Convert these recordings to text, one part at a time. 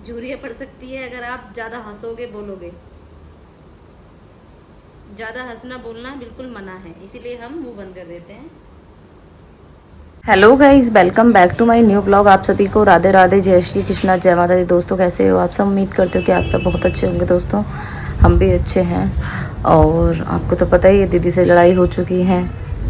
झुर्रियाँ पड़ सकती है अगर आप ज़्यादा हंसोगे बोलोगे। ज़्यादा हंसना बोलना बिल्कुल मना है, इसीलिए हम मुंह बंद कर देते हैं। Hello guys, welcome back to my new blog. आप सभी को राधे राधे, जय श्री कृष्णा, जय माता दी। दोस्तों कैसे हो आप सब? उम्मीद करते हो कि आप सब बहुत अच्छे होंगे। दोस्तों हम भी अच्छे हैं। और आपको तो पता ही है दीदी से लड़ाई हो चुकी है।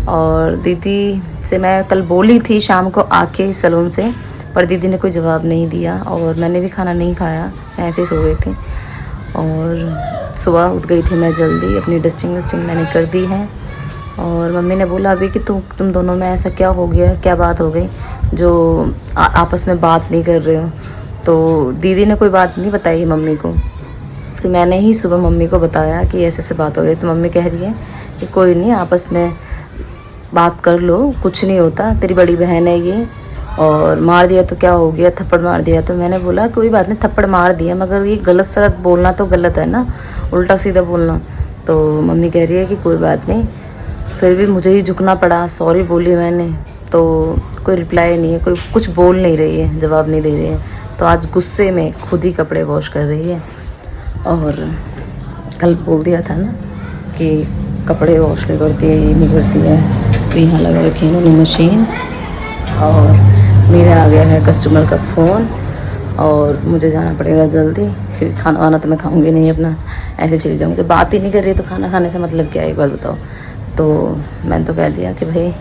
और दीदी से मैं कल बोली थी शाम को आके सैलून से, पर दीदी ने कोई जवाब नहीं दिया और मैंने भी खाना नहीं खाया, मैं ऐसे ही सो गई थी। और सुबह उठ गई थी मैं जल्दी, अपनी डस्टिंग वस्टिंग मैंने कर दी है। और मम्मी ने बोला अभी कि तुम दोनों में ऐसा क्या हो गया, क्या बात हो गई जो आपस में बात नहीं कर रहे हो। तो दीदी ने कोई बात नहीं बताई मम्मी को। फिर मैंने ही सुबह मम्मी को बताया कि ऐसे ऐसे बात हो गई। तो मम्मी कह रही है कि कोई नहीं, आपस में बात कर लो, कुछ नहीं होता, तेरी बड़ी बहन है ये, और मार दिया तो क्या हो गया, थप्पड़ मार दिया। तो मैंने बोला कोई बात नहीं, थप्पड़ मार दिया, मगर ये गलत सलत बोलना तो गलत है ना, उल्टा सीधा बोलना। तो मम्मी कह रही है कि कोई बात नहीं। फिर भी मुझे ही झुकना पड़ा, सॉरी बोली मैंने। तो कोई रिप्लाई नहीं है, कोई कुछ बोल नहीं रही है, जवाब नहीं दे रही है। तो आज गुस्से में खुद ही कपड़े वॉश कर रही है। और कल बोल दिया था ना कि कपड़े वॉश नहीं करती है, ये नहीं करती है। तो यहाँ लगा रखी है इन्होंने मशीन। और मेरे आ गया है कस्टमर का फ़ोन और मुझे जाना पड़ेगा जल्दी। फिर खाना वाना तो मैं खाऊंगी नहीं अपना, ऐसे चली जाऊँगी। तो बात ही नहीं कर रही तो खाना खाने से मतलब क्या है, एक बात बताओ। तो मैंने तो कह दिया कि भाई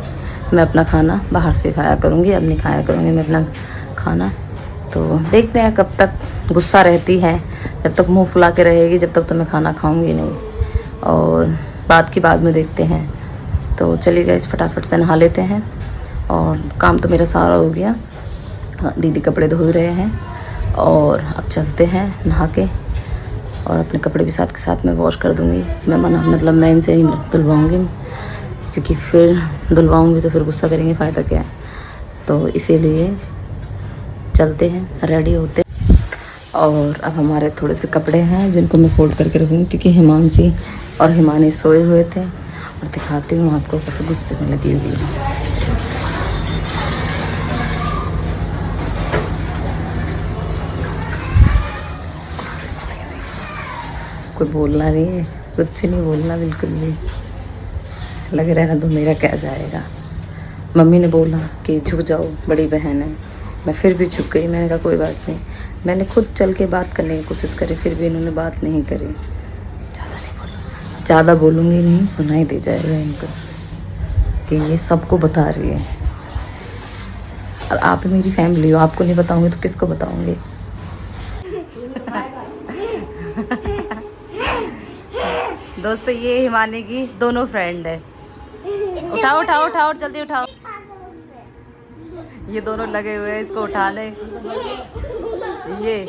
मैं अपना खाना बाहर से खाया करूँगी, अब नहीं खाया करूँगी मैं अपना खाना। तो देखते हैं कब तक गुस्सा रहती है। जब तक मुंह फुला के रहेगी जब तक तो मैं खाना खाऊंगी नहीं, और बात की बाद में देखते हैं। तो चलिए गाइस फटाफट से नहा लेते हैं। और काम तो मेरा सारा हो गया, दीदी कपड़े धो रहे हैं और अब चलते हैं नहा के। और अपने कपड़े भी साथ के साथ मैं वॉश कर दूँगी। मैं इनसे ही धुलवाऊँगी, क्योंकि फिर धुलवाऊँगी तो फिर गुस्सा करेंगे, फ़ायदा क्या है। तो इसीलिए चलते हैं, रेडी होते। और अब हमारे थोड़े से कपड़े हैं जिनको मैं फोल्ड करके रखूँगी, क्योंकि हिमांशी और हिमानी सोए हुए थे। और दिखाती हूँ आपको कैसे गुस्से में लगी हुई है। कोई बोलना नहीं है, कुछ नहीं बोलना बिल्कुल भी, लग रहा है ना तो मेरा क्या जाएगा। मम्मी ने बोला कि झुक जाओ, बड़ी बहन है। मैं फिर भी झुक गई। मैंने कहा कोई बात नहीं। मैंने खुद चल के बात करने की कोशिश करी, फिर भी इन्होंने बात नहीं करी। ज़्यादा बोलूँगी नहीं, सुनाई दे जाएगा इनको कि ये सबको बता रही है। और आप मेरी फैमिली हो, आपको नहीं बताऊँगी तो किसको बताऊँगी। दोस्तों ये हिमानी की दोनों फ्रेंड है। उठाओ उठाओ उठाओ, जल्दी उठाओ। ये दोनों लगे हुए हैं, इसको उठा ले। ये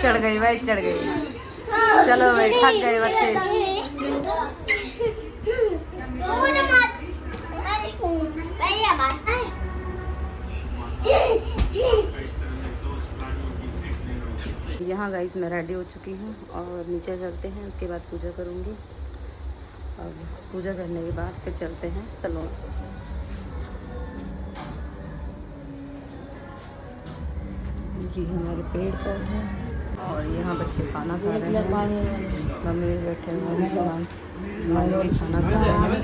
चढ़ गई भाई, चढ़ गई। चलो भाई, थक गए बच्चे। यहाँ गाइस मैं रेडी हो चुकी हूँ और नीचे चलते हैं, उसके बाद पूजा करूँगी। और पूजा करने के बाद फिर चलते हैं सैलून। ये हमारे पेड़ पर है और यहाँ बच्चे खाना खा रहे हैं। मम्मी बैठे हुए हैं, खाना खा रहे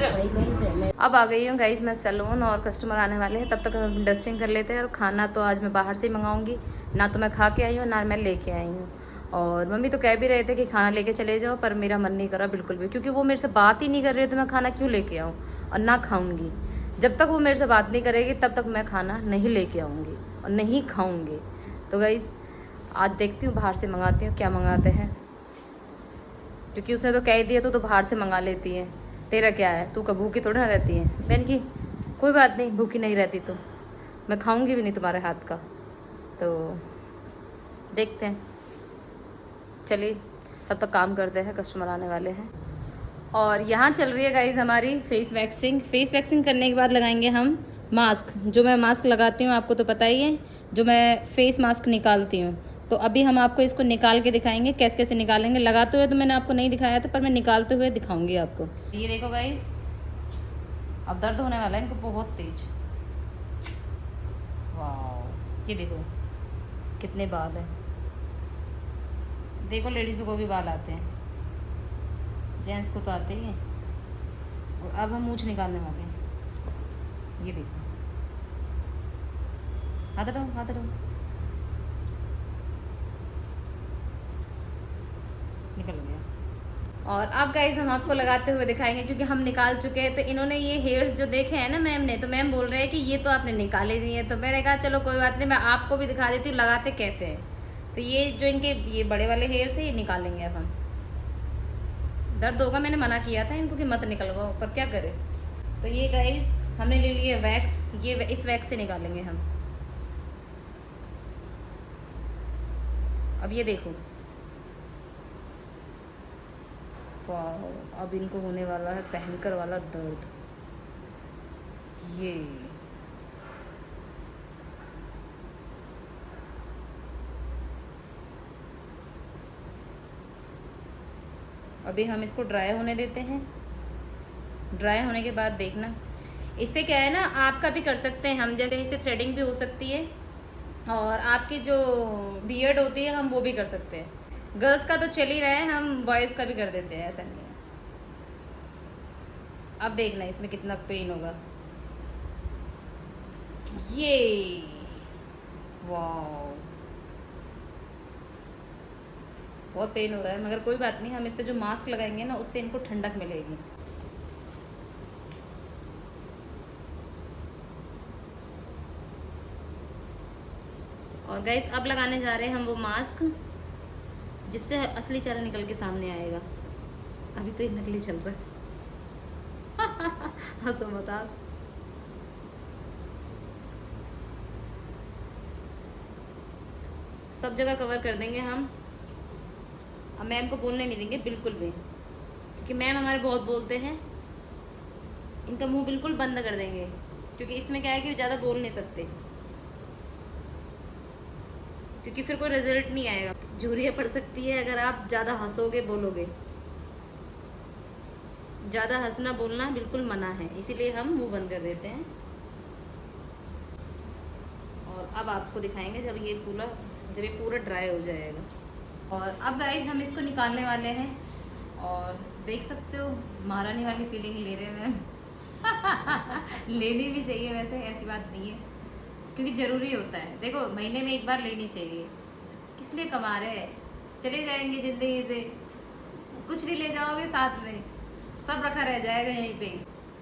हैं। अब आ गई हूँ गाइस मैं सैलून, और कस्टमर आने वाले हैं, तब तक हम डस्टिंग कर लेते हैं। और खाना तो आज मैं बाहर से ही मंगाऊंगी, ना तो मैं खा के आई हूँ ना मैं लेके आई हूँ। और मम्मी तो कह भी रहे थे कि खाना लेके चले जाओ, पर मेरा मन नहीं करा बिल्कुल भी, क्योंकि वो मेरे से बात ही नहीं कर रही है तो मैं खाना क्यों लेके आऊँ और ना खाऊंगी। जब तक वो मेरे से बात नहीं करेगी तब तक मैं खाना नहीं लेके आऊँगी और नहीं खाऊंगी। तो गाइस आज देखती हूँ बाहर से मंगाती हूँ, क्या मंगाते हैं, क्योंकि उसने तो कह दिया तो बाहर से मंगा लेती है। तेरा क्या है, तू कब भूखी थोड़ी ना रहती है बहन की। कोई बात नहीं, भूखी नहीं रहती तो मैं खाऊंगी भी नहीं तुम्हारे हाथ का। तो देखते हैं चलिए तब तक काम करते हैं, कस्टमर आने वाले हैं। और यहाँ चल रही है गाइज हमारी फेस वैक्सिंग। फेस वैक्सिंग करने के बाद लगाएंगे हम मास्क। जो मैं मास्क लगाती हूँ आपको तो पता ही है, जो मैं फेस मास्क निकालती हूँ। तो अभी हम आपको इसको निकाल के दिखाएंगे कैसे कैसे निकालेंगे। लगाते हुए तो मैंने आपको नहीं दिखाया था, पर मैं निकालते हुए दिखाऊंगी आपको। ये देखो गाइज, अब दर्द होने वाला है इनको बहुत तेज। वाह, ये देखो कितने बाल हैं। देखो लेडीज़ों को भी बाल आते हैं, जेंट्स को तो आते ही हैं। और अब हम मूंछ निकालने वाले हैं। ये देखो, हाथ हटाओ, हाथ हटाओ, निकल गया। और अब गाइस हम आपको लगाते हुए दिखाएंगे, क्योंकि हम निकाल चुके हैं। तो इन्होंने ये हेयर्स जो देखे हैं ना मैम ने, तो मैम बोल रहे हैं कि ये तो आपने निकाले नहीं है। तो मैंने कहा चलो कोई बात नहीं, मैं आपको भी दिखा देती हूँ लगाते कैसे हैं। तो ये जो इनके ये बड़े वाले हेयर्स है, ये निकालेंगे अब हम। दर्द होगा, मैंने मना किया था इनको कि मत निकलवाओ, पर क्या करें। तो ये गाइस हमने ले लिया वैक्स, ये इस वैक्स से निकालेंगे हम। अब ये देखो, वाह, अब इनको होने वाला है भयंकर वाला दर्द। ये अभी हम इसको ड्राई होने देते हैं। ड्राई होने के बाद देखना, इससे क्या है ना, आपका भी कर सकते हैं हम, जैसे इससे थ्रेडिंग भी हो सकती है, और आपकी जो बियर्ड होती है हम वो भी कर सकते हैं। गर्ल्स का तो चल ही रहा है, हम बॉयज़ का भी कर देते हैं, ऐसा नहीं है। अब देखना इसमें कितना पेन होगा। ये वाह, बहुत पेन हो रहा है, मगर कोई बात नहीं, हम इस पे जो मास्क लगाएंगे ना उससे इनको ठंडक मिलेगी। और गाइस अब लगाने जा रहे हैं हम वो मास्क जिससे असली चेहरा निकल के सामने आएगा। अभी तो ये नकली चल रहा है। हंसो मत आप। सब जगह कवर कर देंगे हम। अब मैम को बोलने नहीं देंगे बिल्कुल भी, क्योंकि मैम हमारे बहुत बोलते हैं। इनका मुंह बिल्कुल बंद कर देंगे, क्योंकि इसमें क्या है कि ज़्यादा बोल नहीं सकते, क्योंकि फिर कोई रिजल्ट नहीं आएगा। झुर्रियाँ पड़ सकती है अगर आप ज़्यादा हंसोगे, बोलोगे। ज़्यादा हंसना बोलना बिल्कुल मना है, इसीलिए हम मुंह बंद कर देते हैं। और अब आपको दिखाएंगे जब ये पूरा ड्राई हो जाएगा। और अब गाइस हम इसको निकालने वाले हैं, और देख सकते हो महारानी वाली फीलिंग ले रहे हैं मैम। लेनी भी चाहिए वैसे, ऐसी बात नहीं है, क्योंकि ज़रूरी होता है। देखो महीने में एक बार लेनी चाहिए। किस लिए कमा रहे हैं, चले जाएंगे ज़िंदगी से, कुछ नहीं ले जाओगे साथ में, सब रखा रह जाएगा यहीं पे।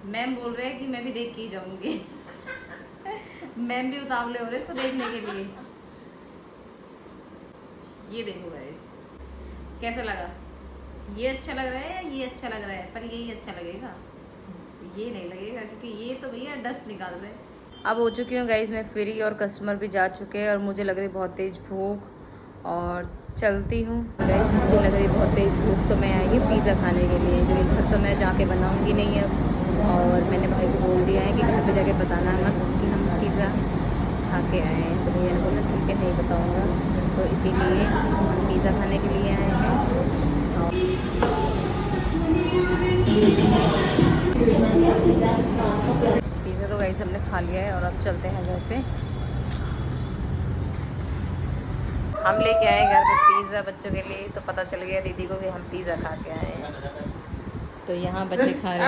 मैम बोल रहे हैं कि मैं भी देख के ही जाऊँगी। मैम भी उतावले हो रहे इसको देखने के लिए। ये देखो गाइस कैसा लगा, ये अच्छा लग रहा है या ये अच्छा लग रहा है, पर यही अच्छा लगेगा, ये नहीं लगेगा, क्योंकि ये तो भैया डस्ट निकाल रहे हैं। अब हो चुकी हूँ गाइस मैं फ्री, और कस्टमर भी जा चुके हैं, और मुझे लग रही बहुत तेज़ भूख, और चलती हूँ गाइस। मुझे लग रही बहुत तेज़ भूख, तो मैं आई हूँ पिज़्ज़ा खाने के लिए। जो घर तो मैं जाके बनाऊँगी नहीं अब, और मैंने भाई को बोल दिया है कि घर पे जाके बताना मत कि हम पिज़्ज़ा खा के आए हैं। तो भैया ने बोला ठीक है नहीं बताऊँगा, तो इसीलिए हम पिज़्ज़ा खाने के लिए आए हैं। पिज़्ज़ा तो गाइस हमने खा लिया है, और अब चलते हैं घर पे। हम लेके आए घर पे पिज़्ज़ा बच्चों के लिए, तो पता चल गया दीदी को कि हम पिज़्ज़ा खा के आए हैं। तो यहाँ बच्चे खा रहे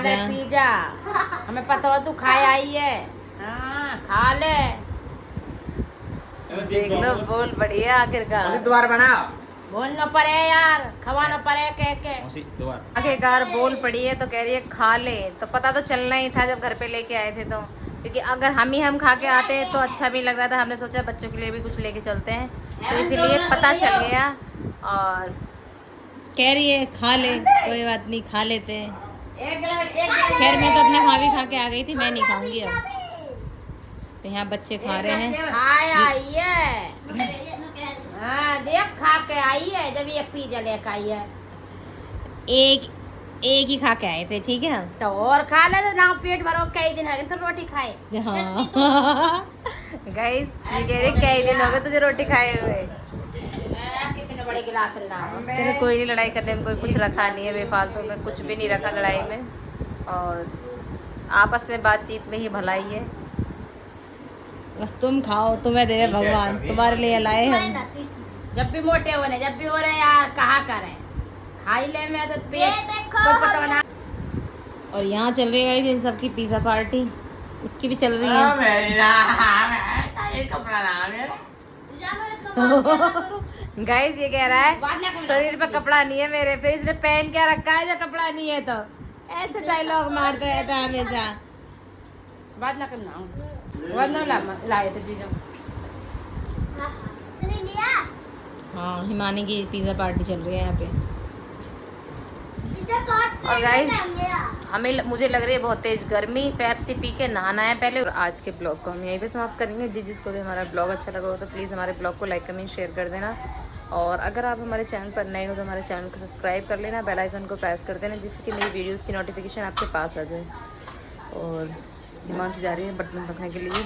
हैं पिज़्ज़ा। हमें पता हो तू खाए आई है, हाँ खा ले। देख लो बोल बढ़िया आखिरकार। दोबारा बनाओ, बोलना पड़े यार, खवाना पड़े के आखिरकार बोल पड़ी है, तो कह रही है खा ले। तो पता तो चलना ही था जब घर पे लेके आए थे, तो क्योंकि अगर हम खा के आते तो अच्छा भी लग रहा था। हमने सोचा बच्चों के लिए भी कुछ लेके चलते हैं, तो इसीलिए पता चल गया, और कह रही है खा ले, कोई बात नहीं खा लेते हैं। खैर मैं तो अपना भाभी खा के आ गई थी, मैं नहीं खाऊंगी अब। तो यहाँ बच्चे खा रहे हैं। खाए आई है, हाँ देख खा के आई है, जब एक पिज्जा लेकर आई है। एक ही खा के आए थे, ठीक है। तो और खा ले तो ना पेट भरो, कई दिन है तो रोटी खाए। हाँ गाइस ये कह रहे कई दिन हो गए तुझे रोटी खाए हुए। कितने बड़े गिलास लाओ। चलो कोई नहीं, लड़ाई करने में कोई कुछ रखा नहीं है, बेफालतू में कुछ भी नहीं रखा लड़ाई में, और आपस में बातचीत में ही भलाई है। बस तुम खाओ, तुम्हें दे भगवान, तुम्हारे लिए लाए हैं। जब भी मोटे होने, जब भी हो रहे यार कहा करें, खाई ले में तो पेट कोई पता बना। और यहाँ चल रही है इन सबकी पिज्जा पार्टी, इसकी भी चल रही है। गाइस ये कह रहा है शरीर पे कपड़ा नहीं है मेरे, फिर इसने पहन क्या रखा है जब कपड़ा नहीं है, तो ऐसे डायलॉग मारते रहता है हमेशा। बात ना करना, बात ना लाए थे चीजों। हाँ हिमानी की पिज्जा पार्टी चल रही है यहाँ पे। और गाइस मुझे लग रही है बहुत तेज गर्मी, पेप्सी पी के नहाना है पहले। और आज के ब्लॉग को हम यहीं पे समाप्त करेंगे। जिसको भी हमारा ब्लॉग अच्छा लगा हो तो प्लीज़ हमारे ब्लॉग को लाइक कमेंट शेयर कर देना, और अगर आप हमारे चैनल पर नए हो तो हमारे चैनल को सब्सक्राइब कर लेना, बेल आइकन को प्रेस कर देना, जिससे कि मेरी वीडियोज़ की नोटिफिकेशन आपके पास आ जाए। और हिमांशी जा रही है बर्तन रखने के लिए।